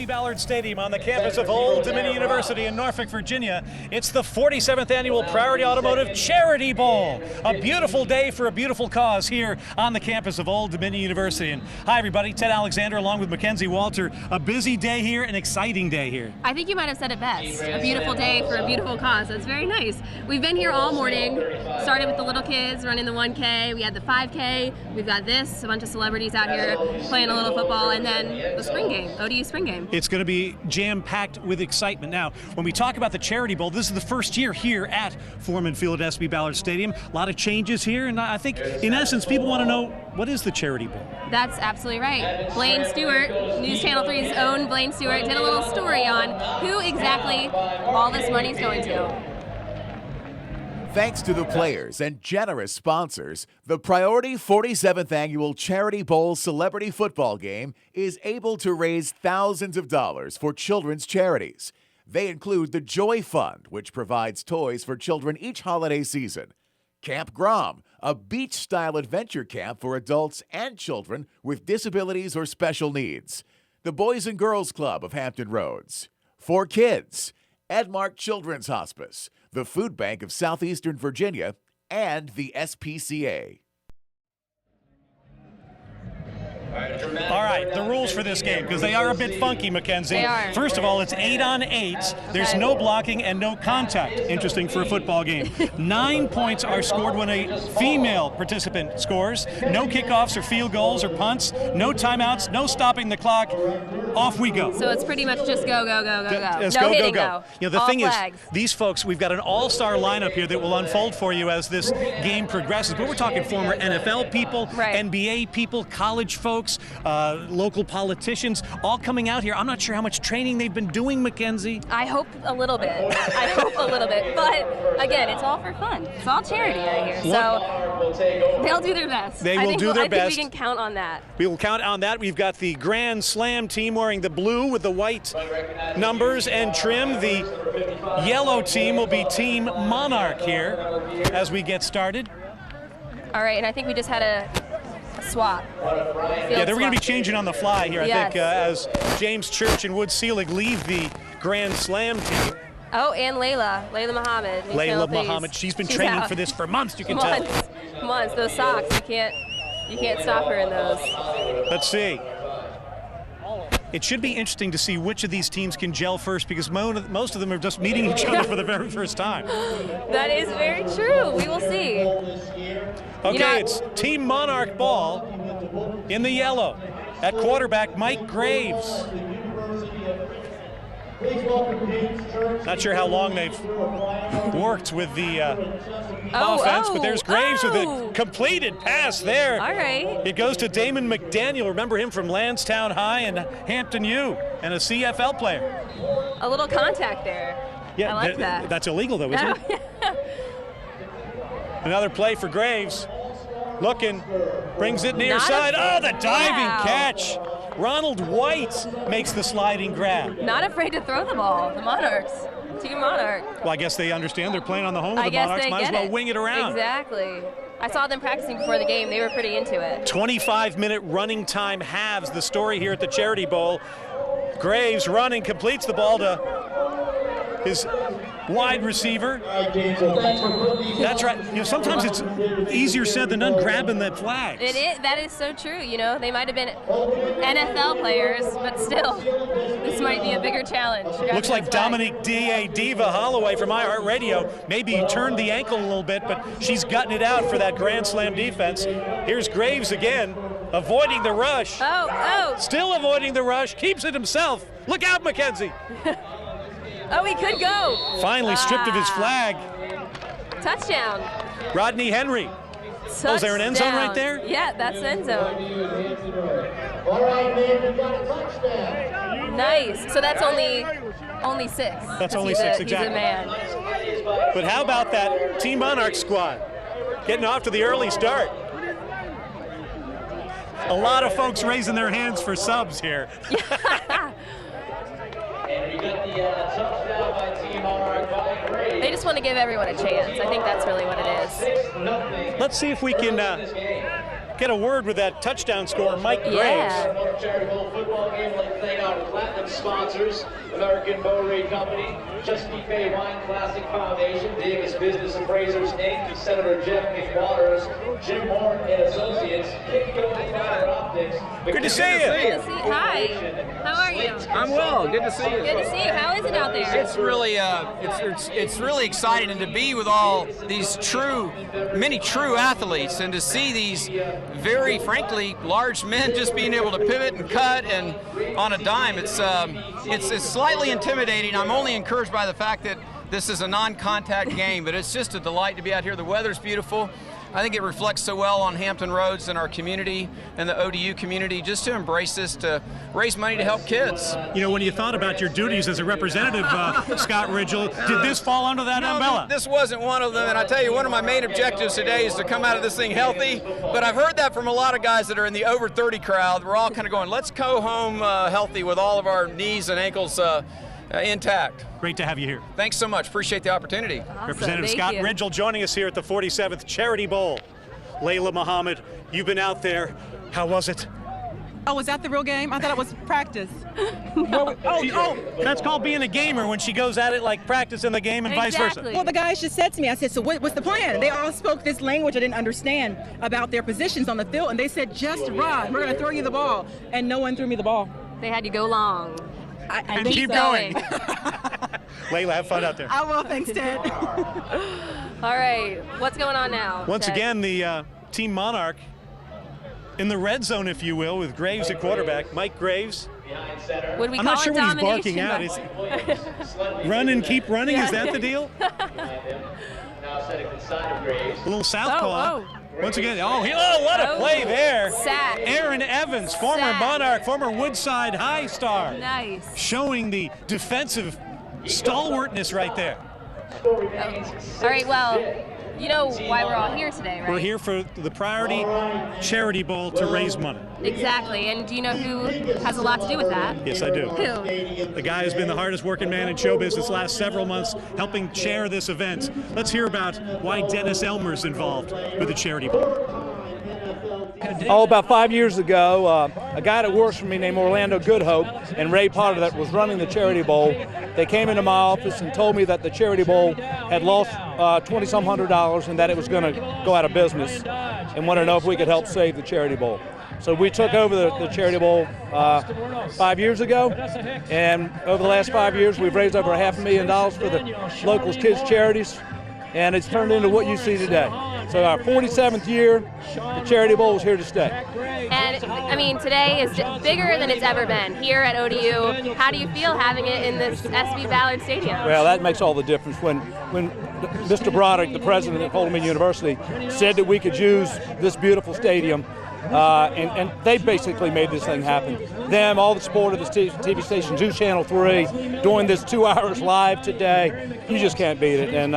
Ballard Stadium on the campus of Old Dominion University in Norfolk, Virginia. It's the 47th Annual Priority Automotive Charity Bowl. A beautiful day for a beautiful cause here on the campus of Old Dominion University. And hi, everybody. Ted Alexander along with Mackenzie Walter. A busy day here, an exciting day here. I think you might have said it best. A beautiful day for a beautiful cause. That's very nice. We've been here all morning. Started with the little kids running the 1K. We had the 5K. We've got this, a bunch of celebrities out here playing a little football, and then the spring game, ODU spring game. It's going to be jam-packed with excitement. Now, when we talk about the Charity Bowl, this is the first year here at Foreman Field at SB Ballard Stadium. A lot of changes here, and I think, in essence, people want to know, what is the Charity Bowl? That's absolutely right. Blaine Stewart, News Channel 3's own Blaine Stewart, did a little story on who exactly all this money is going to. Thanks to the players and generous sponsors, the Priority 47th Annual Charity Bowl Celebrity Football Game is able to raise thousands of dollars for children's charities. They include the Joy Fund, which provides toys for children each holiday season, Camp Grom, a beach-style adventure camp for adults and children with disabilities or special needs, the Boys and Girls Club of Hampton Roads, For Kids, Edmark Children's Hospice, the Food Bank of Southeastern Virginia, and the SPCA. All right, the rules for this game, because they are a bit funky, Mackenzie. They are. First of all, it's 8-on-8. There's no blocking and no contact. Interesting for a football game. 9 points are scored when a female participant scores. No kickoffs or field goals or punts. No timeouts. No stopping the clock. Off we go. So it's pretty much just go, go, go, go, go. Just No go, hitting, go. You know, the All thing flags. is, these folks, we've got an all-star lineup here that will unfold for you as this game progresses. But we're talking former NFL people, Right. NBA people, college folks, local politicians, all coming out here. I'm not sure how much training they've been doing, Mackenzie. I hope a little bit. I hope a little bit. But again, it's all for fun. It's all charity out here. So they'll do their best. They will do their I best. think we can count on that. We will count on that. We've got the Grand Slam team wearing the blue with the white numbers and trim. The yellow team will be Team Monarch here as we get started. All right, and I think we just had a swap. Yeah, they're going to be changing on the fly here, I Yes. think, as James Church and Wood Seelig leave the Grand Slam team. Oh, and Layla Muhammad. News Channel Layla 3's. Muhammad, she's been training out. for this for months, you can tell. Months. Those socks, you can't stop her in those. Let's see. It should be interesting to see which of these teams can gel first, because most of them are just meeting each other for the very first time. That is very true. We will see. Okay, it's Team Monarch ball in the yellow. At quarterback, Mike Graves. Not sure how long they've worked with the offense, but there's Graves with a completed pass there. All right. It goes to Damon McDaniel. Remember him from Lansdowne High and Hampton U, and a CFL player. A little contact there. Yeah, I like that. That's illegal, though, isn't it? Another play for Graves. Looking, brings it near side. Oh, the diving catch. Ronald White makes the sliding grab. Not afraid to throw the ball. The Monarchs. Team Monarch. Well, I guess they understand they're playing on the home of I the guess Monarchs. they Might as get well it. wing it around. Exactly. I saw them practicing before the game. They were pretty into it. 25-minute running time halves the story here at the Charity Bowl. Graves running, completes the ball to his wide receiver. That's right. You know, sometimes it's easier said than done grabbing that flag. It is. That is so true. You know, they might have been NFL players, but still, this might be a bigger challenge. Looks like Dominique D.A. Diva Holloway from iHeartRadio maybe turned the ankle a little bit, but she's gutting it out for that Grand Slam defense. Here's Graves again, avoiding the rush. Oh. Still avoiding the rush, keeps it himself. Look out, Mackenzie. Oh, he could go. Finally stripped of his flag. Touchdown. Rodney Henry. Oh, is there an end zone right there? Yeah, that's the end zone. Nice. So that's only 6. That's only 6, exactly. He's a man. But how about that Team Monarch squad getting off to the early start? A lot of folks raising their hands for subs here. They just want to give everyone a chance. I think that's really what it is. Let's see if we can get a word with that touchdown scorer, Mike Graves. Yeah. Charity Bowl football game like played out with platinum sponsors, American Bowery Company, Chesapeake Bay Wine Classic Foundation, Davis Business Appraisers Inc., Senator Jeff McWaters, Jim Horn and Associates, Kitco Fiber Optics. Good to see you. Good to see you. Hi. How are you? I'm well. Good to see you. Good to see you. How is it out there? It's really, it's really exciting, and to be with all these many true athletes, and to see these very, frankly, large men just being able to pivot and cut and on a dime. It's slightly intimidating. I'm only encouraged by the fact that this is a non-contact game, but it's just a delight to be out here. The weather's beautiful. I think it reflects so well on Hampton Roads and our community and the ODU community, just to embrace this, to raise money to help kids. You know, when you thought about your duties as a representative, Scott Ridgel, did this fall under that umbrella? This wasn't one of them, and I tell you, one of my main objectives today is to come out of this thing healthy, but I've heard that from a lot of guys that are in the over 30 crowd. We're all kind of going, let's go home healthy with all of our knees and ankles intact. Great to have you here. Thanks so much. Appreciate the opportunity. Awesome. Representative Thank Scott you. Ridgel joining us here at the 47th Charity Bowl. Layla Muhammad, you've been out there. How was it? Oh, was that the real game? I thought it was practice. That's called being a gamer, when she goes at it like practice in the game and vice versa. Exactly. Well, the guys just said to me, I said, so what's the plan? They all spoke this language I didn't understand about their positions on the field, and they said, just run. We're going to throw you the ball. And no one threw me the ball. They had you go long. And keep going. Layla, have fun out there. I will, thanks, Ted. All right, what's going on now? Once Ted? again, the Team Monarch in the red zone, if you will, with Graves at quarterback. Mike Graves. Would we I'm call not sure it what he's barking out. domination? Run and keep running, is that the deal? Now setting the side of Graves. A little southpaw. Oh. Once again, what a play there. Sack. Aaron Evans, former Sack. Monarch, former Woodside High star. Nice. Showing the defensive stalwartness right there. All right, well, you know why we're all here today, right? We're here for the Priority Charity Bowl to raise money. Exactly, and do you know who has a lot to do with that? Yes, I do. Who? The guy who's been the hardest working man in show business last several months, helping chair this event. Let's hear about why Dennis Elmer's involved with the Charity Bowl. Oh, about 5 years ago, a guy that works for me named Orlando Goodhope and Ray Potter that was running the Charity Bowl, they came into my office and told me that the Charity Bowl had lost $2,some hundred and that it was going to go out of business, and wanted to know if we could help save the Charity Bowl. So we took over the Charity Bowl 5 years ago, and over the last 5 years we've raised over $500,000 for the local kids' charities, and it's turned into what you see today. So our 47th year, the Charity Bowl is here to stay. And I mean, today is bigger than it's ever been here at ODU. How do you feel having it in this SB Ballard Stadium? Well, that makes all the difference. When Mr. Broderick, the president at Fulton University, said that we could use this beautiful stadium, and they basically made this thing happen. Them, all the support of the TV station, Zoo Channel 3, doing this 2 hours live today, you just can't beat it. And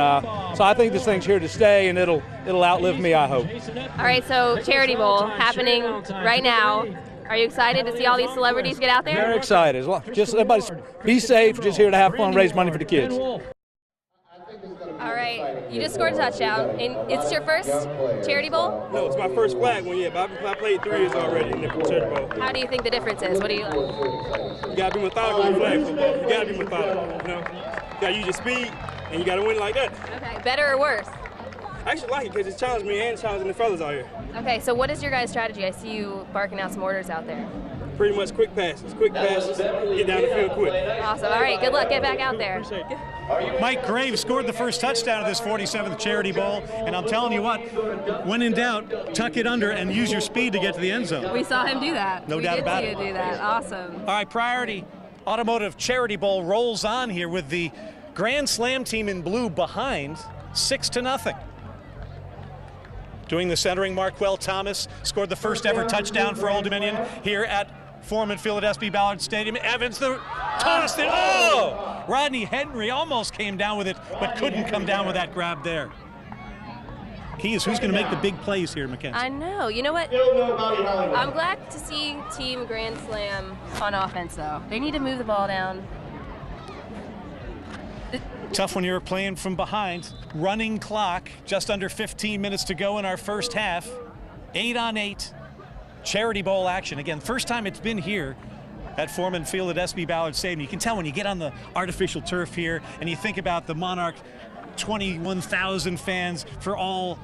so I think this thing's here to stay, and it'll outlive me, I hope. All right, so Charity Bowl happening right now. Are you excited to see all these celebrities get out there? Very excited. Just everybody be safe, just here to have fun, raise money for the kids. All right, you just scored a touchdown, and it's your first Charity Bowl? No, it's my first flag one, yeah, but I played 3 years already in the Charity Bowl. How do you think the difference is? What do you You gotta be methodical in flag football. You gotta be methodical, you know? You gotta use your speed, and you gotta win like that. Okay, better or worse? I actually like it because it's challenged me and challenging the fellas out here. Okay, so what is your guys' strategy? I see you barking out some orders out there. Pretty much quick passes, get down the field quick. Awesome. All right, good luck. Get back out there. Appreciate it. Mike Graves scored the first touchdown of this 47th Charity Bowl, and I'm telling you what, when in doubt, tuck it under and use your speed to get to the end zone. We saw him do that. No doubt about it. We did see you do that. Awesome. All right, Priority Automotive Charity Bowl rolls on here with the Grand Slam team in blue behind 6-0. Doing the centering, Marquell Thomas scored the first ever touchdown for Old Dominion here at Foreman Field at SB Ballard Stadium. Evans tossed it. Oh! Rodney Henry almost came down with it, but couldn't come down with that grab there. Key is who's going to make the big plays here, Mackenzie. I know. You know what? I'm glad to see Team Grand Slam on offense, though. They need to move the ball down. Tough when you're playing from behind. Running clock, just under 15 minutes to go in our first half. 8-on-8 Charity Bowl action. Again, first time it's been here at Foreman Field at SB Ballard Stadium. You can tell when you get on the artificial turf here and you think about the Monarch 21,000 fans for all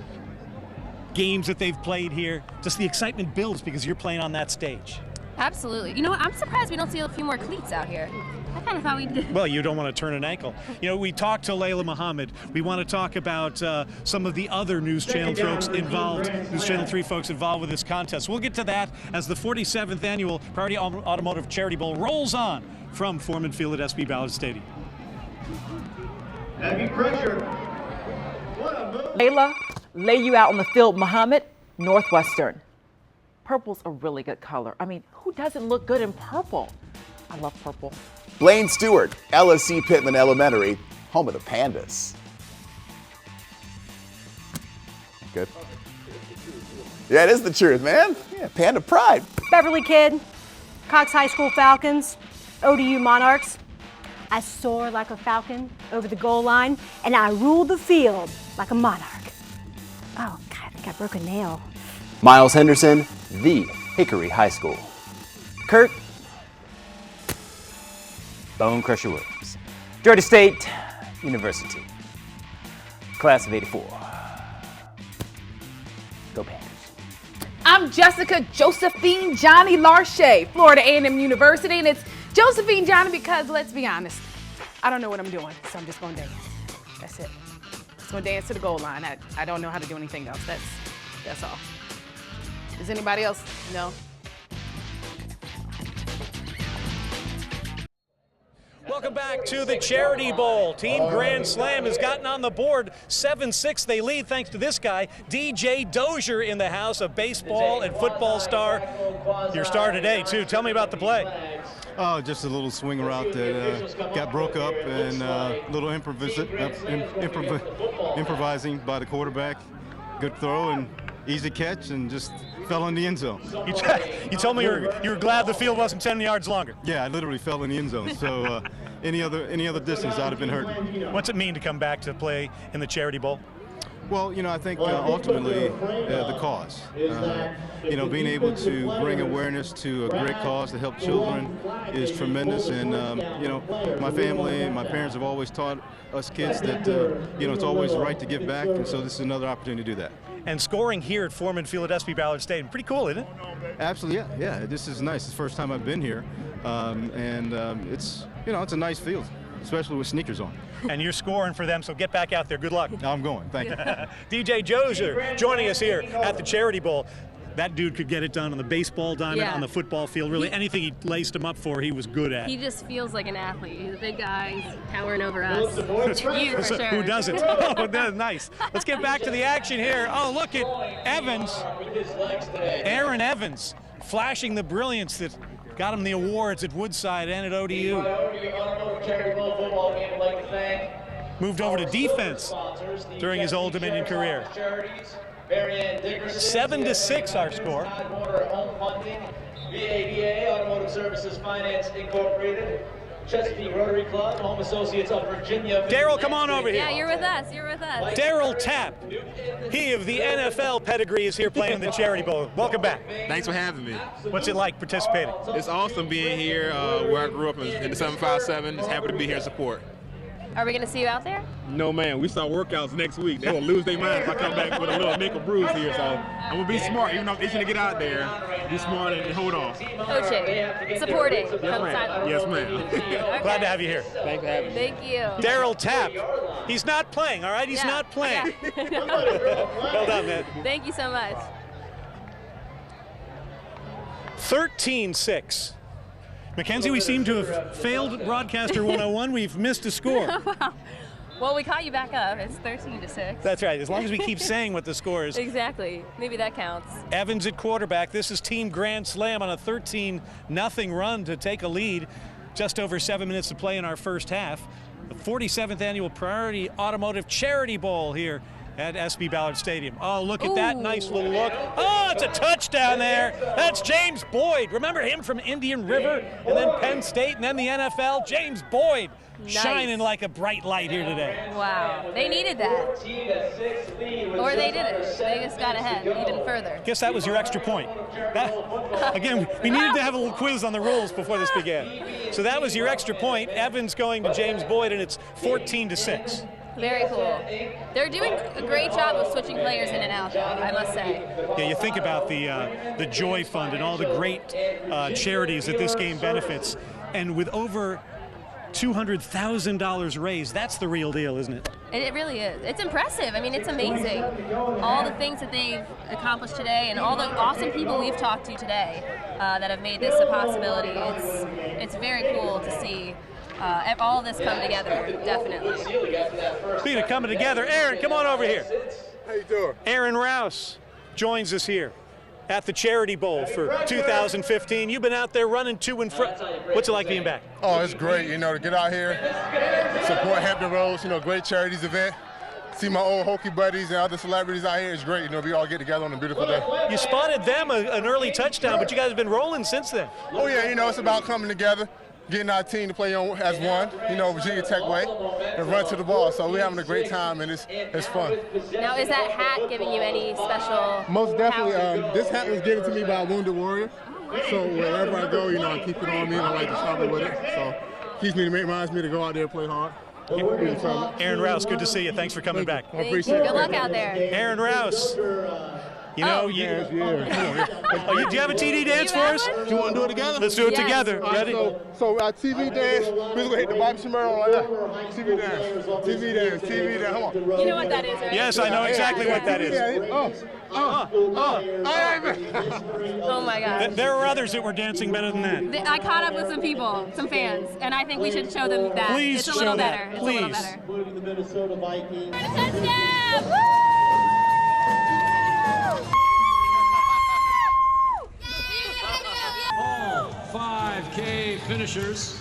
games that they've played here. Just the excitement builds because you're playing on that stage. Absolutely. You know what? I'm surprised we don't see a few more cleats out here. I kind of thought we did. Well, you don't want to turn an ankle. You know, we talked to Layla Muhammad. We want to talk about some of the other News Channel folks involved, News Channel 3 folks involved with this contest. We'll get to that as the 47th Annual Priority Automotive Charity Bowl rolls on from Foreman Field at SB Ballard Stadium. Heavy pressure. Layla, lay you out on the field, Muhammad, Northwestern. Purple's a really good color. I mean, who doesn't look good in purple? I love purple. Blaine Stewart, LSC Pittman Elementary, home of the Pandas. Good. Yeah, it is the truth, man. Yeah, Panda pride. Beverly Kid, Cox High School Falcons, ODU Monarchs. I soar like a falcon over the goal line, and I rule the field like a monarch. Oh, God, I think I broke a nail. Miles Henderson, the Hickory High School. Kurt, Bone Crusher Williams, Georgia State University, class of '84. Go Panthers. I'm Jessica Josephine Johnny Larche, Florida A&M University, and it's Josephine Johnny because, let's be honest, I don't know what I'm doing, so I'm just gonna dance. That's it. Just gonna dance to the goal line. I don't know how to do anything else. That's all. Does anybody else know? Welcome back to the Charity Bowl. Team Grand Slam has gotten on the board. 7-6 they lead thanks to this guy, DJ Dozier in the house, a baseball and football star. Your star today, too. Tell me about the play. Oh, just a little swing route that got broke up and a little improvising by the quarterback. Good throw and easy catch and just fell in the end zone. You told me you were glad the field wasn't 10 yards longer. Yeah, I literally fell in the end zone. So any other distance, I'd have been hurt. What's it mean to come back to play in the Charity Bowl? Well, you know, I think ultimately the cause. You know, being able to bring awareness to a great cause to help children is tremendous. And, you know, my family and my parents have always taught us kids that, you know, it's always right to give back. And so this is another opportunity to do that. And scoring here at Foreman Field at SB Ballard Stadium, pretty cool, isn't it? Absolutely, yeah. This is nice. It's the first time I've been here. It's, you know, it's a nice field, especially with sneakers on. And you're scoring for them, so get back out there. Good luck. I'm going. Thank you. DJ Dozier joining us here at the Charity Bowl. That dude could get it done on the baseball diamond, on the football field. Really, anything he laced him up for, he was good at. He just feels like an athlete. He's a big guy. He's towering over us. You, for sure. Who doesn't? Oh, that's nice. Let's get back to the action here. Oh, look at Evans. Aaron Evans flashing the brilliance that got him the awards at Woodside and at ODU. Moved over to defense during his Old Dominion career. 7-6 our score. VADA, Automotive Services Finance Incorporated, Chesapeake Rotary Club, Home Associates of Virginia. Daryl, come on over here. Yeah, you're with us. Daryl Tapp, he of the NFL pedigree, is here playing in the Charity Bowl. Welcome back. Thanks for having me. What's it like participating? It's awesome being here where I grew up in the 757. Just happy to be here and support. Are we going to see you out there? No, man. We start workouts next week. They're going to lose their mind if I come back with a little nickel bruise here. So I'm going to be smart. Even though I'm itching to get out there, be smart and hold on. Coaching, supporting from the sideline. Yes, ma'am. Okay. Glad to have you here. Thanks for having me. Thank you. Daryl Tapp. He's not playing, all right? He's not playing. Well done, man. Thank you so much. 13-6. Mackenzie, we seem to have failed Broadcaster 101. We've missed a score. Wow. Well, we caught you back up. It's 13-6. That's right, as long as we keep saying what the score is. Exactly. Maybe that counts. Evans at quarterback. This is Team Grand Slam on a 13-0 run to take a lead. Just over 7 minutes to play in our first half. The 47th Annual Priority Automotive Charity Bowl here at SB Ballard Stadium. Oh, look at that nice little look. Oh, it's a touchdown there. That's James Boyd. Remember him from Indian River and then Penn State and then the NFL? James Boyd shining like a bright light here today. Wow, they needed that. Or they didn't. They just got ahead even further. Guess that was your extra point. Again, we needed to have a little quiz on the rules before this began. So that was your extra point. Evans going to James Boyd, and it's 14-6. Very cool. They're doing a great job of switching players in and out, though, I must say. Yeah, you think about the Joy Fund and all the great charities that this game benefits, and with over $200,000 raised, that's the real deal, isn't it? It really is. It's impressive. I mean, it's amazing. All the things that they've accomplished today and all the awesome people we've talked to today that have made this a possibility. It's very cool to see all of this come together, definitely. Speaking of coming together, Aaron, come on over here. How you doing? Aaron Rouse joins us here at the Charity Bowl for 2015. You've been out there running to and fro. What's it like being back? Oh, it's great, to get out here, support Hampton Roads, great charities event. See my old Hokie buddies and other celebrities out here. It's great, we all get together on a beautiful day. You spotted them an early touchdown, but you guys have been rolling since then. Oh yeah, it's about coming together, getting our team to play as one, Virginia Tech way, and run to the ball. So we're having a great time, and it's fun. Now, is that hat giving you any special Most definitely. This hat was given to me by a wounded warrior. So wherever I go, I keep it on me, and I like to travel with it. So reminds me to go out there and play hard. Aaron Rouse, good to see you. Thanks for coming back. I appreciate it. Good luck out there. Aaron Rouse. Do you have a TD dance for us? Do you want to do it together? Let's do it together. Ready? So our TV dance, we're going to hit the Bobby Shmurda like that. TV dance. Come on. You know what that is, right? Yes, I know exactly what that is. Oh my gosh. There are others that were dancing better than that. I caught up with some people, some fans, and I think we should show them that. Please it's a little show better. that. Please. It's a little better. The Minnesota Vikings. Touchdown! Woo! All 5K finishers.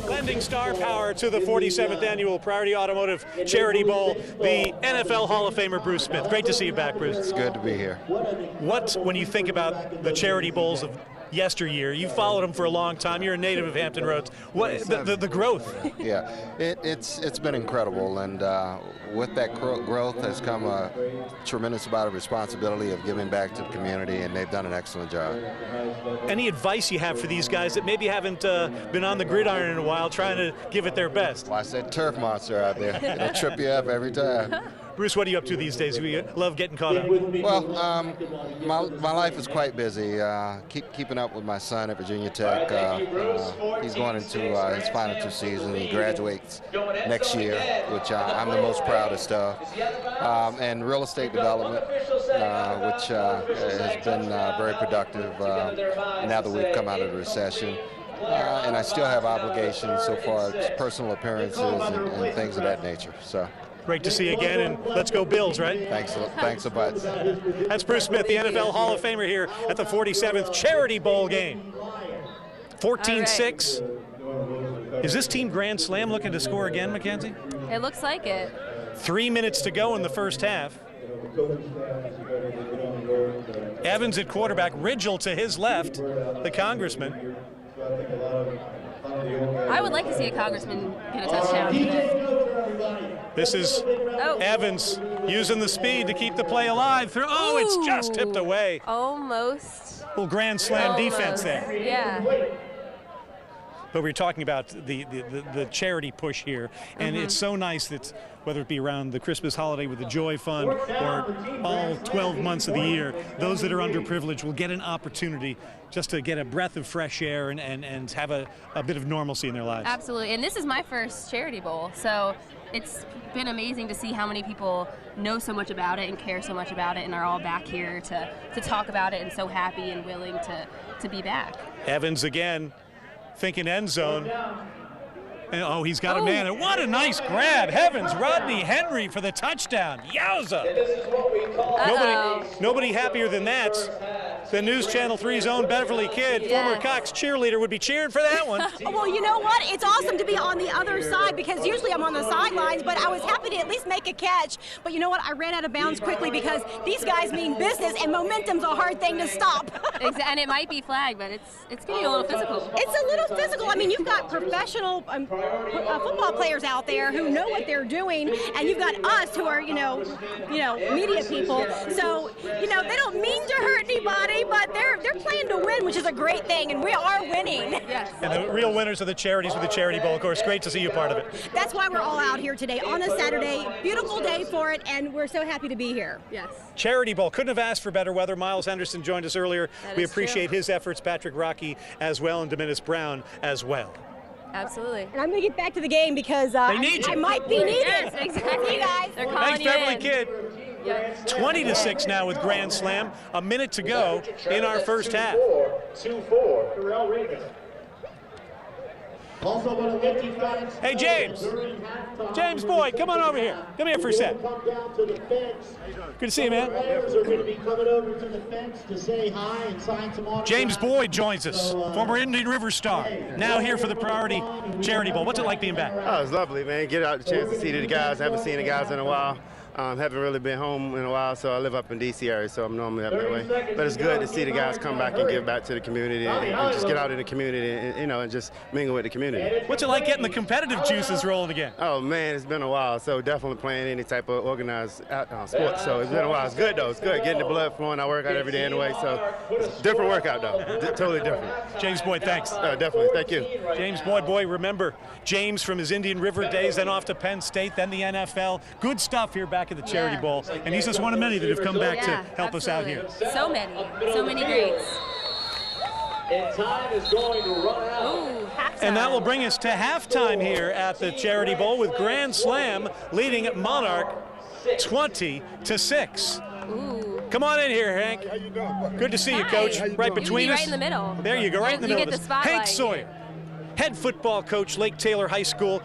Lending star power to the 47th Annual Priority Automotive Charity Bowl, the NFL Hall of Famer Bruce Smith. Great to see you back, Bruce. It's good to be here. When you think about the charity bowls of yesteryear, you followed them for a long time. You're a native of Hampton Roads. What the growth? Yeah, it's been incredible, and with that growth has come a tremendous amount of responsibility of giving back to the community, and they've done an excellent job. Any advice you have for these guys that maybe haven't been on the gridiron in a while, trying to give it their best? Well, I said turf monster out there. It'll trip you up every time. Bruce, what are you up to these days? We love getting caught up. Well, my life is quite busy. Keeping up with my son at Virginia Tech. He's going into his final 2 seasons. He graduates next year, which I'm the most proudest of. And real estate development, which has been very productive now that we've come out of the recession. And I still have obligations so far as personal appearances and things of that nature. So. Great to see you again, and let's go Bills, right? Thanks a bunch. That's Bruce Smith, the NFL Hall of Famer here at the 47th Charity Bowl game. 14-6. Right. Is this team Grand Slam looking to score again, Mackenzie? It looks like it. 3 minutes to go in the first half. Evans at quarterback, Ridgel to his left, the congressman. I would like to see a congressman get a touchdown today. This is Evans using the speed to keep the play alive. It's just tipped away. Almost. Little Grand Slam defense there. Yeah. But we're talking about the charity push here, and it's so nice that whether it be around the Christmas holiday with the Joy Fund or all 12 months of the year, those that are underprivileged will get an opportunity just to get a breath of fresh air and have a bit of normalcy in their lives. Absolutely, and this is my first charity bowl, so it's been amazing to see how many people know so much about it and care so much about it and are all back here to talk about it and so happy and willing to be back. Evans again. thinking end zone. And, oh, he's got a man. And what a nice grab. Heavens, Rodney Henry for the touchdown. Yowza. Nobody happier than that. The News Channel 3's own Beverly Kid, former Cox cheerleader, would be cheering for that one. Well, you know what? It's awesome to be on the other side because usually I'm on the sidelines, but I was happy to at least make a catch. But you know what? I ran out of bounds quickly because these guys mean business, and momentum's a hard thing to stop. And it might be flagged, but it's getting a little physical. It's a little physical. I mean, you've got professional football players out there who know what they're doing, and you've got us who are, media people. So, they don't mean to hurt anybody, but they're playing to win, which is a great thing, and we are winning. Yes. And the real winners are the charities with the Charity Bowl. Of course, great to see you part of it. That's why we're all out here today on a Saturday. Beautiful day for it, and we're so happy to be here. Yes. Charity Bowl. Couldn't have asked for better weather. Miles Henderson joined us earlier. We appreciate his efforts. Patrick Rocky as well, and Dominus Brown as well. Absolutely. And I'm going to get back to the game because they need you. I might be needed. Yes, exactly. You guys. They're calling Thanks, you Beverly in. Kid. 20-6 now with Grand Slam. A minute to go in our first half. 2-4, Terrell Raymond. Also going to lift you fans. Hey, James. James Boyd, come on over here. Come here for a sec. Come down to the fence. Good to see you, man. Players are going to be coming over to the fence to say hi and sign some autographs. James Boyd joins us, former Indian River star, now here for the Priority Charity Bowl. What's it like being back? Oh, it's lovely, man. Get out the chance to see the guys. I haven't seen the guys in a while. Haven't really been home in a while, so I live up in D.C. area, so I'm normally up that way. But it's good to see the guys come back and give back to the community and just get out in the community and just mingle with the community. What's it like getting the competitive juices rolling again? Oh, man, it's been a while, so definitely playing any type of organized sport. So it's been a while. It's good, though. It's good. Getting the blood flowing. I work out every day anyway, so it's a different workout, though. Totally different. James Boyd, thanks. Definitely. Thank you. James Boyd, boy, remember James from his Indian River days, then off to Penn State, then the NFL. Good stuff here back at the Charity Bowl. And he's just one of many that have come back to help us out here. So many greats. And time is going to run out. Ooh, halftime. And that will bring us to halftime here at the Charity Bowl with Grand Slam leading at Monarch 20-6. Ooh. Come on in here, Hank. How you doing? Good to see you, Coach. Right between us. Right in the middle. There you go, right in the middle You get of the us. spotlight. Hank Sawyer, head football coach, Lake Taylor High School.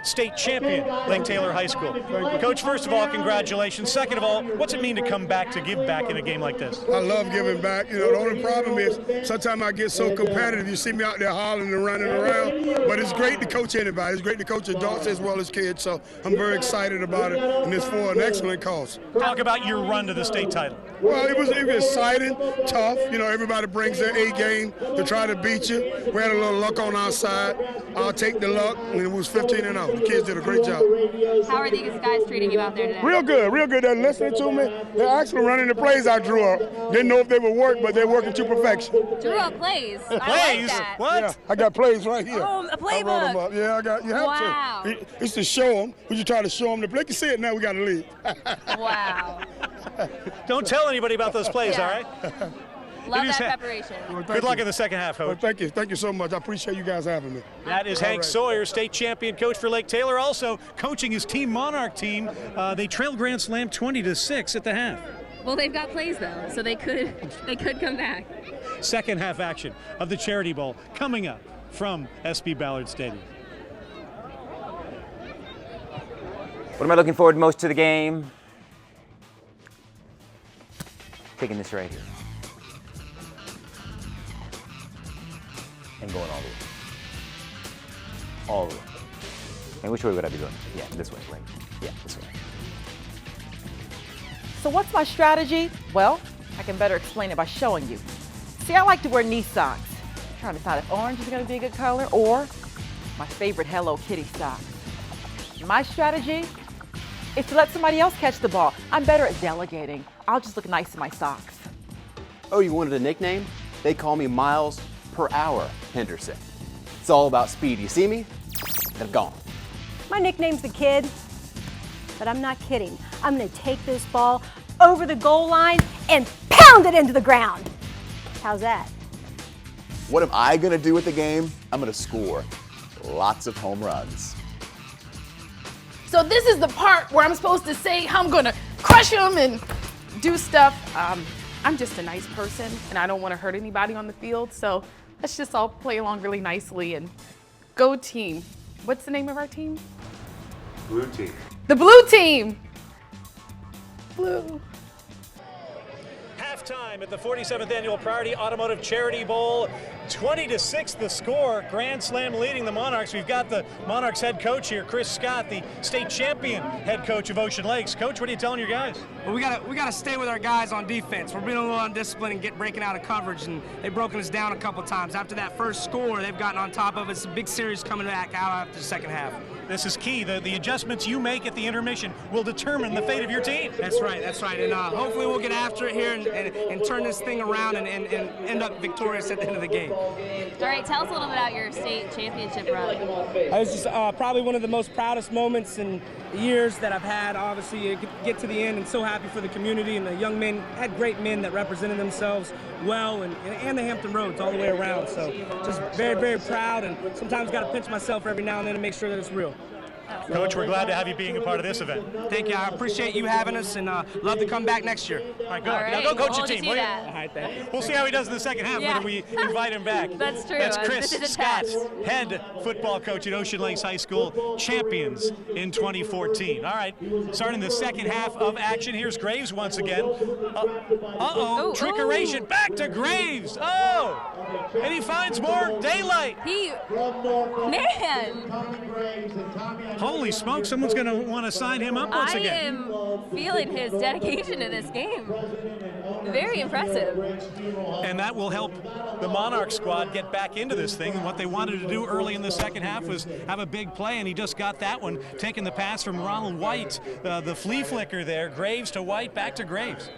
State champion, Lake Taylor High School. Coach, first of all, congratulations. Second of all, what's it mean to come back to give back in a game like this? I love giving back. The only problem is sometimes I get so competitive. You see me out there hollering and running around, but it's great to coach anybody. It's great to coach adults as well as kids, so I'm very excited about it, and it's for an excellent cause. Talk about your run to the state title. Well, it was exciting, tough. Everybody brings their A game to try to beat you. We had a little luck on our side. I'll take the luck, and it was 15-0. The kids did a great job. How are these guys treating you out there today? Real good. They're listening to me. They're actually running the plays I drew up. Didn't know if they would work, but they're working to perfection. Drew up plays. Plays? I like that. What? Yeah, I got plays right here. Oh, a I wrote them playbook. up. Yeah, you have to. It's to show them. When you try to show them, they can see it now. We got to leave. Wow. Don't tell anybody about those plays, all right? Love that preparation. Well, Good luck in the second half, Coach. Well, thank you so much. I appreciate you guys having me. That is Hank Sawyer, state champion coach for Lake Taylor, also coaching his Team Monarch team. They trailed Grand Slam 20-6 at the half. Well, they've got plays though, so they could come back. Second half action of the Charity Bowl coming up from SB Ballard Stadium. What am I looking forward most to the game? Taking this right here. And going all the way. All the way. And which way would I be going? Yeah, this way, right? Yeah, this way. So what's my strategy? Well, I can better explain it by showing you. See, I like to wear knee socks. I'm trying to decide if orange is going to be a good color or my favorite Hello Kitty socks. My strategy is to let somebody else catch the ball. I'm better at delegating. I'll just look nice in my socks. Oh, you wanted a nickname? They call me Miles Per Hour Henderson. It's all about speed. You see me? They're gone. My nickname's the Kid, but I'm not kidding. I'm going to take this ball over the goal line and pound it into the ground. How's that? What am I going to do with the game? I'm going to score lots of home runs. So this is the part where I'm supposed to say how I'm gonna crush them and do stuff. I'm just a nice person and I don't want to hurt anybody on the field. So let's just all play along really nicely and go team. What's the name of our team? Blue team. The blue team. Blue. Halftime at the 47th Annual Priority Automotive Charity Bowl. 20-6 the score. Grand Slam leading the Monarchs. We've got the Monarchs head coach here, Chris Scott, the state champion head coach of Ocean Lakes. Coach, what are you telling your guys? Well, we gotta stay with our guys on defense. We're being a little undisciplined and breaking out of coverage, and they've broken us down a couple times. After that first score, they've gotten on top of us. A big series coming back out after the second half. This is key. The adjustments you make at the intermission will determine the fate of your team. That's right, that's right. And hopefully we'll get after it here and turn this thing around and end up victorious at the end of the game. All right, tell us a little bit about your state championship run. It was just probably one of the most proudest moments in years that I've had. Obviously, you get to the end and so happy for the community, and the young men had great men that represented themselves well, and the Hampton Roads all the way around. So just very, very proud, and sometimes got to pinch myself every now and then to make sure that it's real. Coach, we're glad to have you being a part of this event. Thank you. I appreciate you having us, and love to come back next year. All right, go. Now go coach your team, will you? All right, thank you. We'll see how he does in the second half, whether we invite him back. That's true. That's Chris This is a Scott, test. head football coach at Ocean Lakes High School, champions in 2014. All right, starting the second half of action. Here's Graves once again. Trickeration. Back to Graves. Oh, and he finds more daylight. Man. Holy smoke, someone's going to want to sign him up once again. I am feeling his dedication to this game. Very impressive. And that will help the Monarch squad get back into this thing. And what they wanted to do early in the second half was have a big play, and he just got that one, taking the pass from Ronald White. The flea flicker there, Graves to White, back to Graves.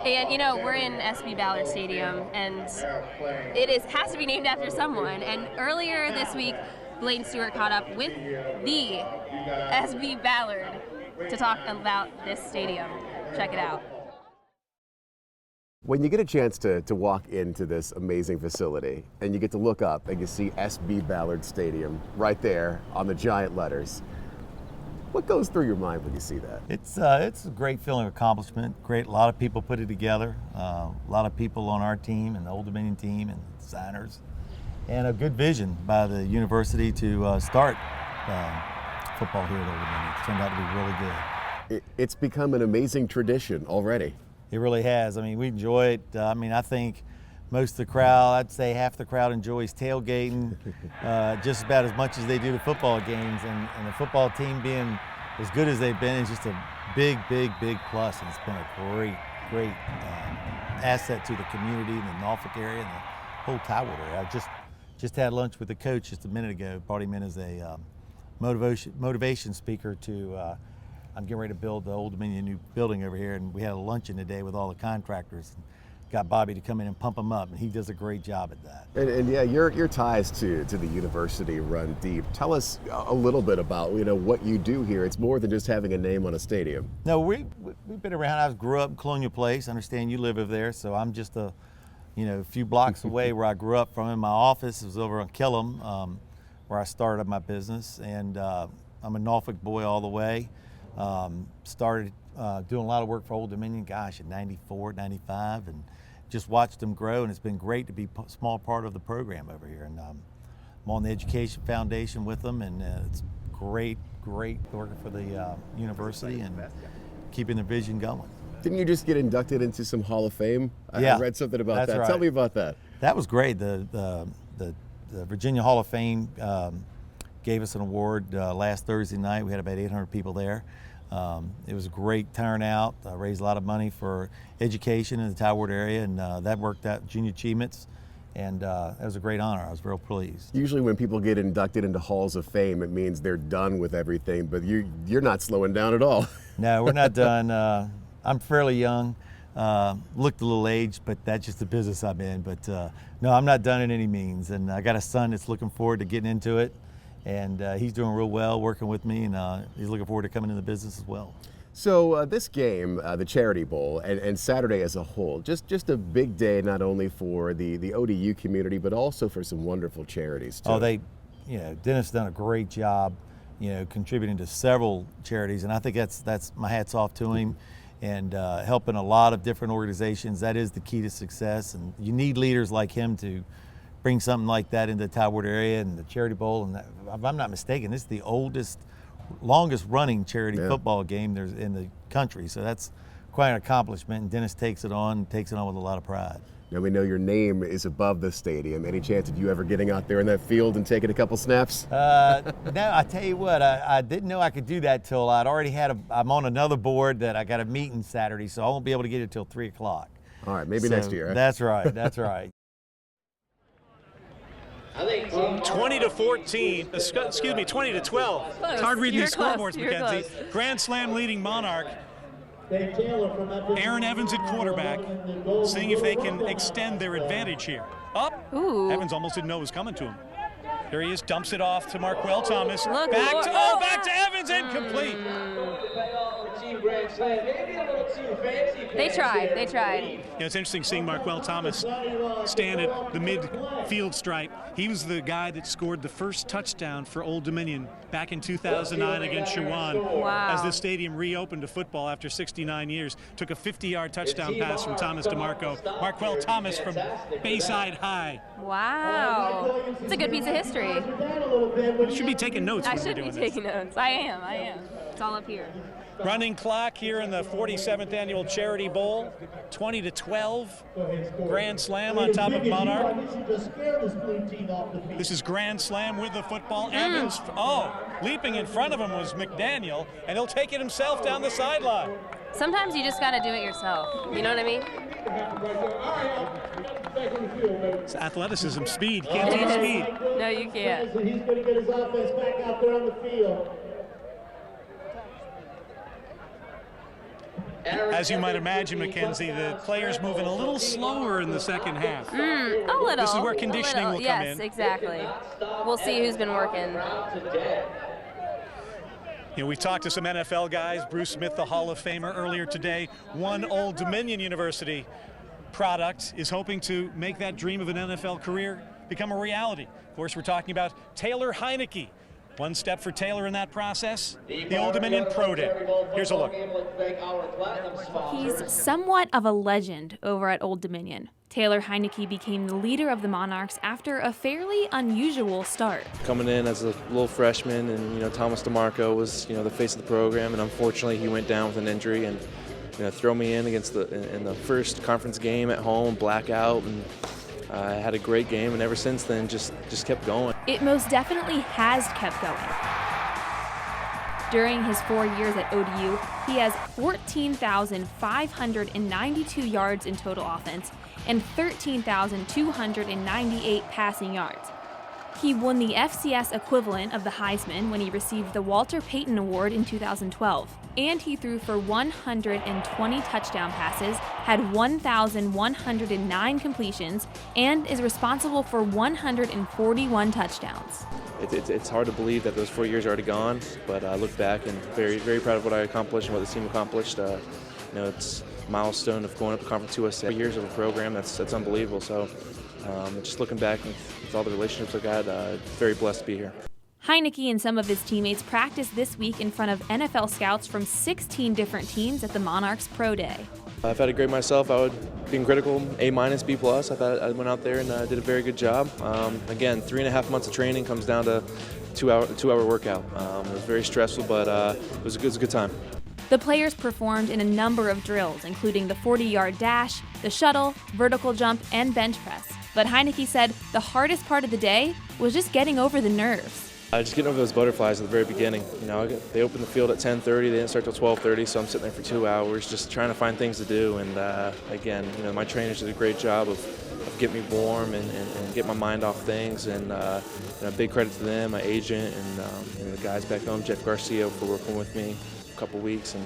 And you know, we're in SB Ballard Stadium, and it has to be named after someone. And earlier this week, Blaine Stewart caught up with the SB Ballard to talk about this stadium. Check it out. When you get a chance to walk into this amazing facility and you get to look up and you see SB Ballard Stadium right there on the giant letters, what goes through your mind when you see that? It's a great feeling of accomplishment. Great, a lot of people put it together. A lot of people on our team and the Old Dominion team and designers, and a good vision by the university to start football here at Old Dominion. It's turned out to be really good. It's become an amazing tradition already. It really has. I mean, we enjoy it. I think most of the crowd, I'd say half the crowd enjoys tailgating just about as much as they do the football games. And the football team being as good as they've been is just a big, big, big plus. And it's been a great asset to the community and the Norfolk area and the whole Tyward area. I just had lunch with the coach just a minute ago. Brought him in as a motivation speaker to I'm getting ready to build the Old Dominion new building over here, and we had a luncheon today with all the contractors. And got Bobby to come in and pump them up, and he does a great job at that. And yeah, your ties to the university run deep. Tell us a little bit about what you do here. It's more than just having a name on a stadium. No, we've been around. I grew up in Colonial Place. I understand you live over there, so I'm just a few blocks away where I grew up from. In my office was over on Killam, where I started my business, and I'm a Norfolk boy all the way. Started doing a lot of work for Old Dominion, gosh, in 94, 95, and just watched them grow, and it's been great to be a small part of the program over here. And I'm on the Education Foundation with them, and it's great working for the university and keeping the vision going. Didn't you just get inducted into some Hall of Fame? Yeah, I read something about that. Right. Tell me about that. That was great. The Virginia Hall of Fame gave us an award last Thursday night. We had about 800 people there. It was a great turnout, raised a lot of money for education in the Tyward area, and that worked out, junior achievements, and that was a great honor. I was real pleased. Usually when people get inducted into Halls of Fame, it means they're done with everything, but you're not slowing down at all. No, we're not done. I'm fairly young, looked a little aged, but that's just the business I'm in. But no, I'm not done in any means, and I got a son that's looking forward to getting into it. And he's doing real well working with me, and he's looking forward to coming into the business as well. So this game, the Charity Bowl, and Saturday as a whole, just a big day not only for the ODU community, but also for some wonderful charities too. Oh, Dennis done a great job, contributing to several charities, and I think that's my hat's off to him. and helping a lot of different organizations. That is the key to success, and you need leaders like him to bring something like that into the Tidewater area and the Charity Bowl. And that, if I'm not mistaken, this is the longest running charity football game there's in the country. So that's quite an accomplishment, and Dennis takes it on with a lot of pride. Now we know your name is above the stadium. Any chance of you ever getting out there in that field and taking a couple snaps? No, I tell you what, I didn't know I could do that till I'd already I'm on another board that I got a meeting Saturday, so I won't be able to get it till 3 o'clock. All right, maybe next year. Huh? That's right, that's right. 20 to 14, excuse me, 20 to 12. Close. It's hard reading these scoreboards, You're Mackenzie. close. Grand Slam leading Monarch. Aaron Evans at quarterback, seeing if they can extend their advantage here. Up. Ooh. Evans almost didn't know it was coming to him. There he is, dumps it off to Marquell Thomas. Look, back to Evans, incomplete. They tried. Yeah, it's interesting seeing Marquell Thomas stand at the midfield stripe. He was the guy that scored the first touchdown for Old Dominion back in 2009 against Shawan. Wow. As this stadium reopened to football after 69 years. Took a 50-yard touchdown pass from Thomas DeMarco. Marquell Thomas from Bayside High. Wow. It's a good piece of history. You should be taking notes I when should we're be doing taking notes. I am. It's all up here. Running clock here in the 47th Annual Charity Bowl. 20 to 12. Grand Slam on top of Monarch. This is Grand Slam with the football. Evans, leaping in front of him was McDaniel, and he'll take it himself down the sideline. Sometimes you just got to do it yourself. You know what I mean? It's athleticism, speed. Can't teach speed. No, you can't. He's going to get his offense back out there on the field. As you might imagine, Mackenzie, the players moving a little slower in the second half. A little. This is where conditioning will come in. Yes, exactly. We'll see who's been working. You know, we talked to some NFL guys. Bruce Smith, the Hall of Famer, earlier today. One Old Dominion University product is hoping to make that dream of an NFL career become a reality. Of course, we're talking about Taylor Heineke. One step for Taylor in that process, the Old Dominion Pro Day. Here's a look. He's somewhat of a legend over at Old Dominion. Taylor Heineke became the leader of the Monarchs after a fairly unusual start. Coming in as a little freshman, and Thomas DeMarco was the face of the program, and unfortunately he went down with an injury, and throw me in against in the first conference game at home, blackout, and I had a great game, and ever since then just kept going. It most definitely has kept going. During his 4 years at ODU, he has 14,592 yards in total offense and 13,298 passing yards. He won the FCS equivalent of the Heisman when he received the Walter Payton Award in 2012. And he threw for 120 touchdown passes, had 1,109 completions, and is responsible for 141 touchdowns. It's hard to believe that those 4 years are already gone, but I look back and very, very proud of what I accomplished and what the team accomplished. It's a milestone of going up to Conference USA. 4 years of a program, that's unbelievable. So just looking back and with all the relationships I got, very blessed to be here. Heineke and some of his teammates practiced this week in front of NFL scouts from 16 different teams at the Monarchs Pro Day. If I had to grade myself, I would be critical, A-, B+. I thought I went out there and did a very good job. Again, 3.5 months of training comes down to two-hour workout. It was very stressful, but it was a good time. The players performed in a number of drills, including the 40-yard dash, the shuttle, vertical jump, and bench press. But Heineke said the hardest part of the day was just getting over the nerves. Just getting over those butterflies at the very beginning. They opened the field at 10:30. They didn't start till 12:30, so I'm sitting there for 2 hours just trying to find things to do. And again, my trainers did a great job of getting me warm and get my mind off things. And a big credit to them, my agent, and the guys back home, Jeff Garcia, for working with me a couple weeks. And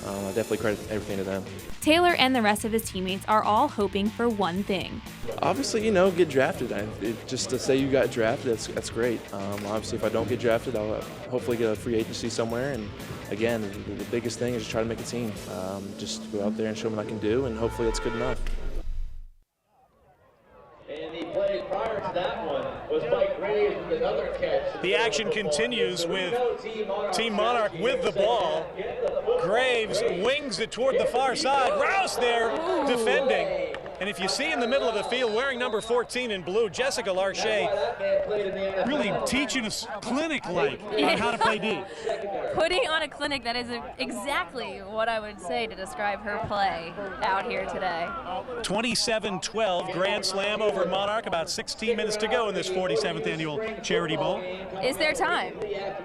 I definitely credit everything to them. Taylor and the rest of his teammates are all hoping for one thing. Obviously, get drafted. Just to say you got drafted, that's great. Obviously, if I don't get drafted, I'll hopefully get a free agency somewhere. And again, the biggest thing is just try to make a team. Just go out there and show them what I can do, and hopefully it's good enough. And the play prior to that one was Mike Graves with another catch. The action continues with Team Monarch with the ball. Graves wings it toward the far side. Rouse there defending. And if you see in the middle of the field, wearing number 14 in blue, Jessica Larche, really teaching us clinic-like on how to play D. Putting on a clinic, that is exactly what I would say to describe her play out here today. 27-12 Grand Slam over Monarch. About 16 minutes to go in this 47th annual Charity Bowl. Is there time?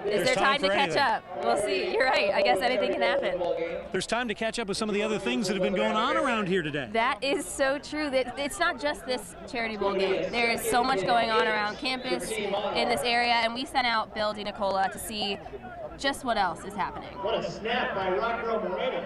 Is there time to catch up? We'll see. You're right. I guess anything can happen. There's time to catch up with some of the other things that have been going on around here today. That is so true. That it's not just this Charity Bowl game. There is so much going on around campus in this area, and we sent out Bill DiNicola to see just what else is happening. What a snap by Rocco Moreno.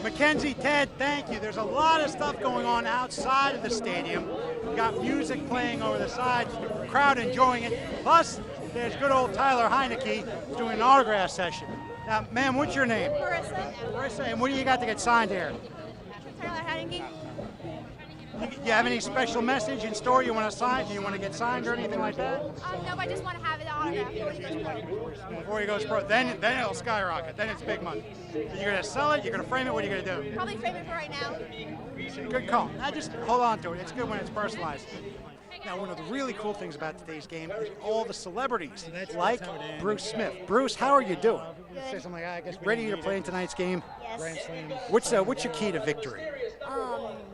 Mackenzie, Ted, thank you. There's a lot of stuff going on outside of the stadium. We got music playing over the sides, crowd enjoying it. Plus, there's good old Tyler Heineke doing an autograph session. Now, ma'am, what's your name? Marissa. Marissa, and what do you got to get signed here? Tyler Heineke. You have any special message in store you want to sign? Do you want to get signed or anything like that? No, I just want to have it autographed before he goes pro. Before he goes pro, then it'll skyrocket. Then it's big money. You're gonna sell it. You're gonna frame it. What are you gonna do? Probably frame it for right now. Good call. Now just hold on to it. It's good when it's personalized. Now, one of the really cool things about today's game is all the celebrities, like Bruce Smith. Bruce, how are you doing? Say something like, I guess, ready to play in tonight's game? Yes. What's your key to victory?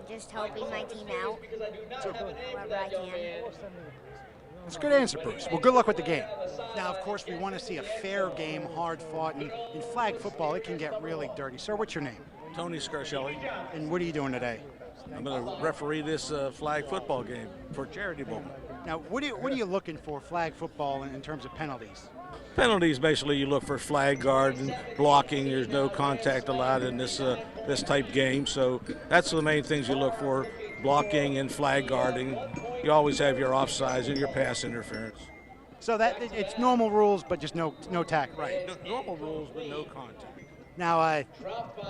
Just helping my team out wherever I can. That's a good answer, Bruce. Well, good luck with the game. Now, of course, we want to see a fair game, hard fought, and in flag football, it can get really dirty. Sir, what's your name? Tony Scarcelli. And what are you doing today? I'm going to referee this flag football game for Charity Bowl. Now, what are you looking for flag football in terms of penalties? Penalties, basically, you look for flag guard and blocking. There's no contact allowed in this type game, so that's the main things you look for: blocking and flag guarding. You always have your offsides and your pass interference. So that it's normal rules, but just no tackle. Right, normal rules, but no contact. Now,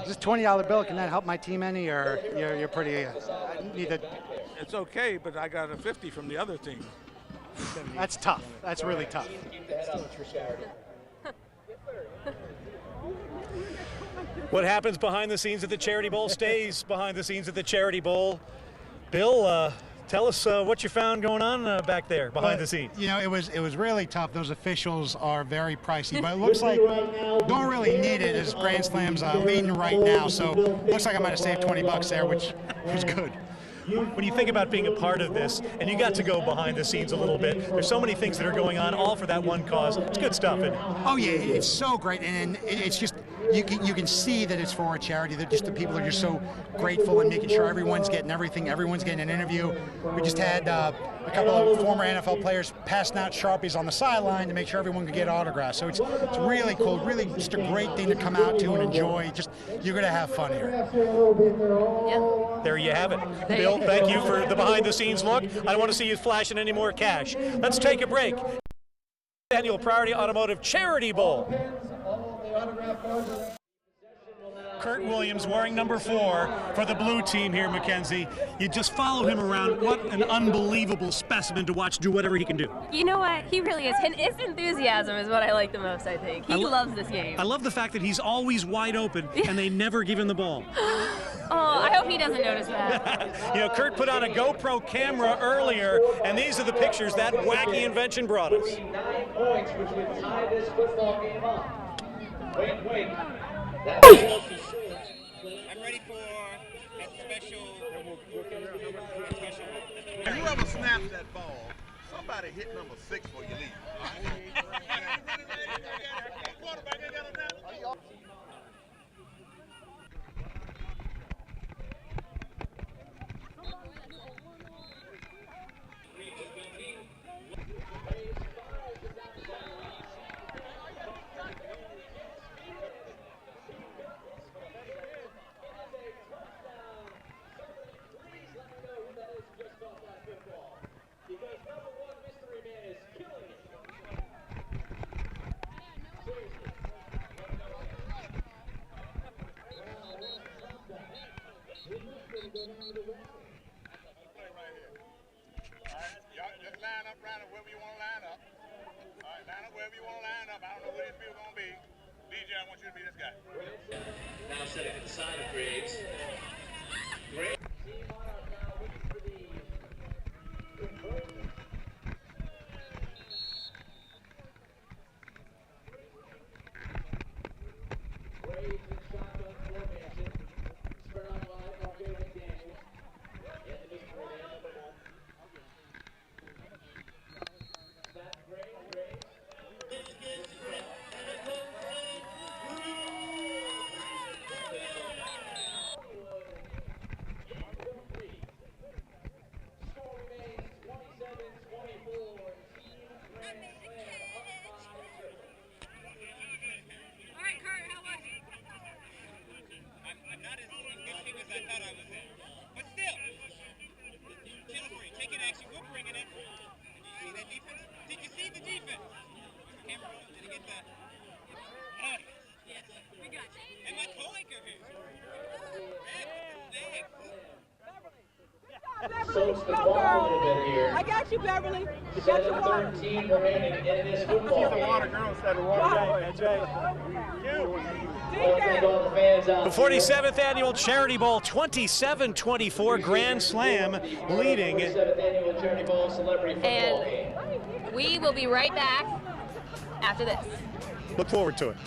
this $20 bill, can that help my team any, or you're pretty? It's okay, but I got a 50 from the other team. That's tough. That's really tough. What happens behind the scenes at the Charity Bowl stays behind the scenes at the Charity Bowl. Bill, tell us what you found going on back there behind the scenes. You know, it was really tough. Those officials are very pricey, but it looks like don't really need it as Grand Slam's leading right now. So looks like I might have saved $20 there, which was good. When you think about being a part of this, and you got to go behind the scenes a little bit, there's so many things that are going on, all for that one cause. It's good stuff, isn't it? Oh yeah, it's so great, and it's just you can see that it's for a charity. That just the people are just so grateful and making sure everyone's getting everything. Everyone's getting an interview. We just had a couple of former NFL players passing out Sharpies on the sideline to make sure everyone could get autographs. So it's really cool, really just a great thing to come out to and enjoy. Just you're gonna have fun here. Yeah. There you have it. Bill, thank you for the behind-the-scenes look. I don't want to see you flashing any more cash. Let's take a break. Annual Priority Automotive Charity Bowl. Kurt Williams wearing number 4 for the blue team here, Mackenzie. You just follow him around. What an unbelievable specimen to watch do whatever he can do. You know what? He really is. And his enthusiasm is what I like the most, I think. He loves this game. I love the fact that he's always wide open and they never give him the ball. Oh, I hope he doesn't notice that. You know, Kurt put on a GoPro camera earlier, and these are the pictures that wacky invention brought us. 9 points, which would tie this football game up. Wait. I'm ready for a special. If you ever snap that ball, somebody hit number 6 before you leave. line up wherever you want to line up. All right, line up wherever you want to line up. I don't know where these people are going to be. DJ, I want you to be this guy. Now setting to the side of Graves. Graves. I got you, Beverly. You got your water. 13 remaining in this football game. The 47th Annual Charity Bowl, 27-24, Grand Slam leading. And we will be right back after this. Look forward to it.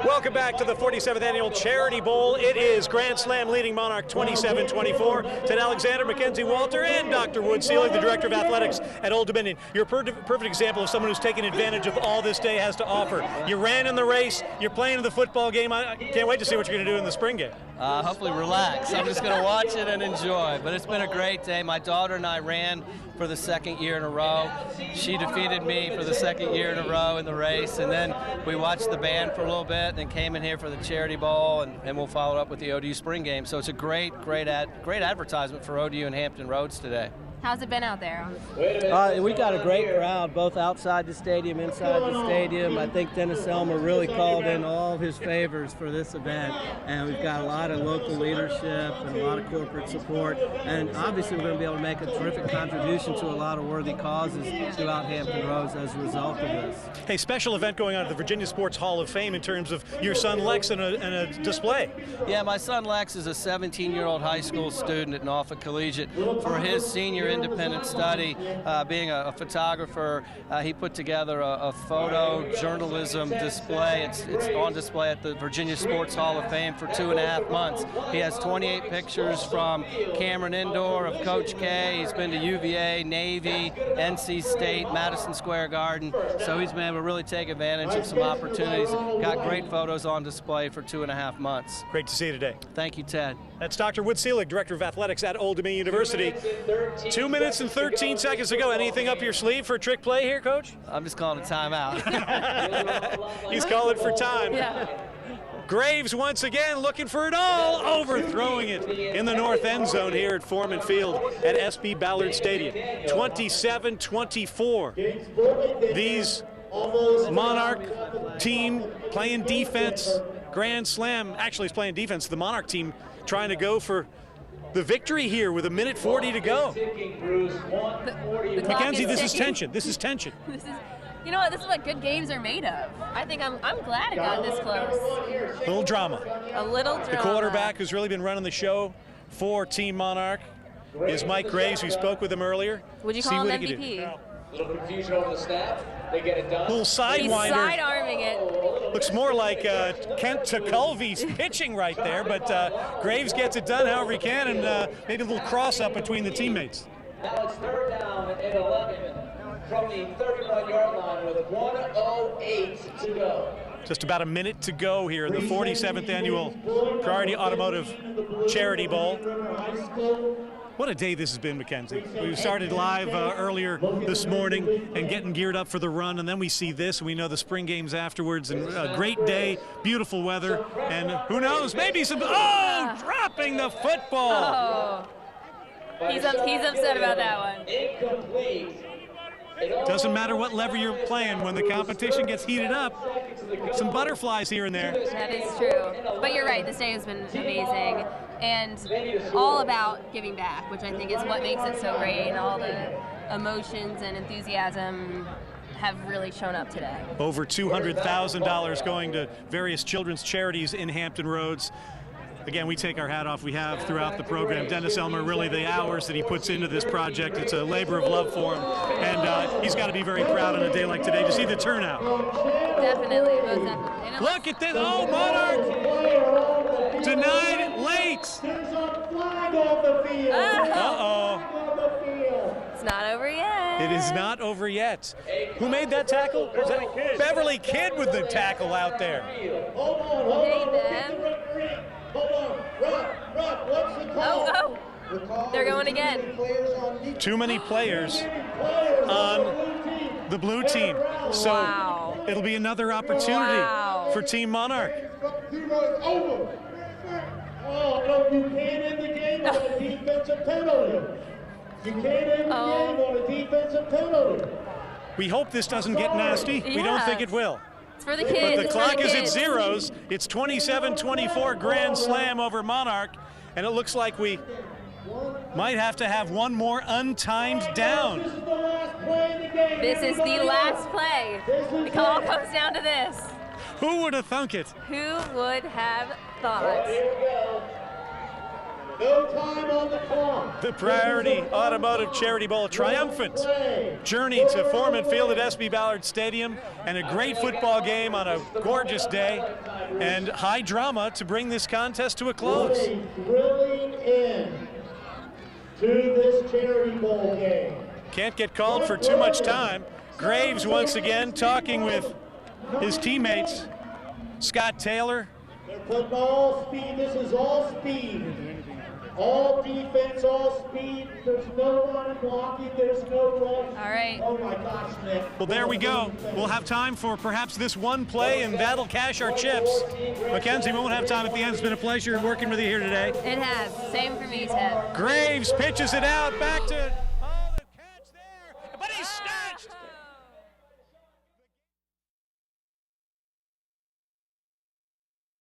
Welcome back to the 47th Annual Charity Bowl. It is Grand Slam leading Monarch 27-24. Ted Alexander, Mackenzie Walter, and Dr. Wood Seelig, the Director of Athletics at Old Dominion. You're a perfect example of someone who's taken advantage of all this day has to offer. You ran in the race, you're playing in the football game. I can't wait to see what you're going to do in the spring game. Hopefully relax. I'm just going to watch it and enjoy. But it's been a great day. My daughter and I ran for the second year in a row. She defeated me for the second year in a row in the race, and then we watched the band for a little bit, then came in here for the Charity Bowl, and we'll follow up with the ODU Spring Game. So it's a great advertisement for ODU and Hampton Roads today. How's it been out there? We got a great crowd, both outside the stadium, inside the stadium. I think Dennis Elmer really called in all of his favors for this event, and we've got a lot of local leadership and a lot of corporate support, and obviously we're going to be able to make a terrific contribution to a lot of worthy causes throughout Hampton Roads as a result of this. Hey, special event going on at the Virginia Sports Hall of Fame in terms of your son Lex and a display. Yeah, my son Lex is a 17-year-old high school student at Norfolk Collegiate. For his senior independent study, being a photographer, he put together a photo journalism display. It's on display at the Virginia Sports Hall of Fame for 2.5 months. He has 28 pictures from Cameron Indoor of Coach K. He's been to UVA, Navy, NC State, Madison Square Garden. So he's been able to really take advantage of some opportunities. Got great photos on display for 2.5 months. Great to see you today. Thank you, Ted. That's Dr. Wood Seelig, Director of Athletics at Old Dominion University. 2 minutes and 13 seconds to go. Anything up your sleeve for trick play here, Coach? I'm just calling a timeout. He's calling for time. Yeah. Graves once again looking for it all, overthrowing it in the north end zone here at Foreman Field at SB Ballard Stadium. 27-24. These Monarch team playing defense. Grand Slam actually is playing defense. The Monarch team trying to go for the victory here with 1:40 to go. Mackenzie, this is tension. This is tension. You know what? This is what good games are made of. I think I'm glad it got this close. A little drama. A little drama. The quarterback who's really been running the show for Team Monarch is Mike Graves. We spoke with him earlier. Would you call him MVP? A little confusion over the snap. They get it done. Little sidewinder. He's side-arming it. Looks more like Kent Tukulvi's pitching right there, but Graves gets it done however he can, and maybe a little cross-up between the teammates. Now it's 3rd down and 11 from the 31-yard line with 1:08 to go. Just about a minute to go here in the 47th Annual Priority Automotive Charity Bowl. What a day this has been, Mackenzie. We started live earlier this morning and getting geared up for the run, and then we see this, and we know the spring games afterwards, and a great day, beautiful weather, and who knows, maybe some, dropping the football. Oh. He's upset about that one. Incomplete. Doesn't matter what lever you're playing, when the competition gets heated up, some butterflies here and there. That is true. But you're right, this day has been amazing. and all about giving back, which I think is what makes it so great, and all the emotions and enthusiasm have really shown up today. Over $200,000 going to various children's charities in Hampton Roads. Again, we take our hat off. We have throughout the program. Dennis Elmer, really the hours that he puts into this project, it's a labor of love for him. And he's got to be very proud on a day like today to see the turnout. Definitely, most definitely. Look at this. Oh, Monarch! Denied late. There's a flag on the field. Uh-oh. It's not over yet. It is not over yet. Who made that tackle? Was that Beverly Kidd with the tackle out there. Hold on. Hold on, Rob, what's the call? Oh, they're going again. Too many players on the blue team. So it'll be another opportunity for Team Monarch. Oh, no, you can't end the game on a defensive penalty. You can't end the game on a defensive penalty. We hope this doesn't get nasty. We don't think it will. It's for the kids. But the clock is at zeros. It's 27-24 grand slam over Monarch, and it looks like we might have to have one more untimed down. This is the last play. It all comes down to this. Who would have thunk it? Who would have thought? No time on the clock. The Priority Automotive Charity Bowl, triumphant journey to Foreman Field at SB Ballard Stadium, and a great football game on a gorgeous day, and high drama to bring this contest to a close. Thrilling end to this Charity Bowl game. Can't get called for too much time. Graves once again talking with his teammates. Scott Taylor. They're putting all speed. This is all speed. All defense, all speed. There's no running, blocking. There's no rush. All right. Oh my gosh, Nick. Well, there we go. We'll have time for perhaps this one play, and that'll cash our chips. Mackenzie, we won't have time at the end. It's been a pleasure working with you here today. It has. Same for me, Ted. Graves pitches it out back to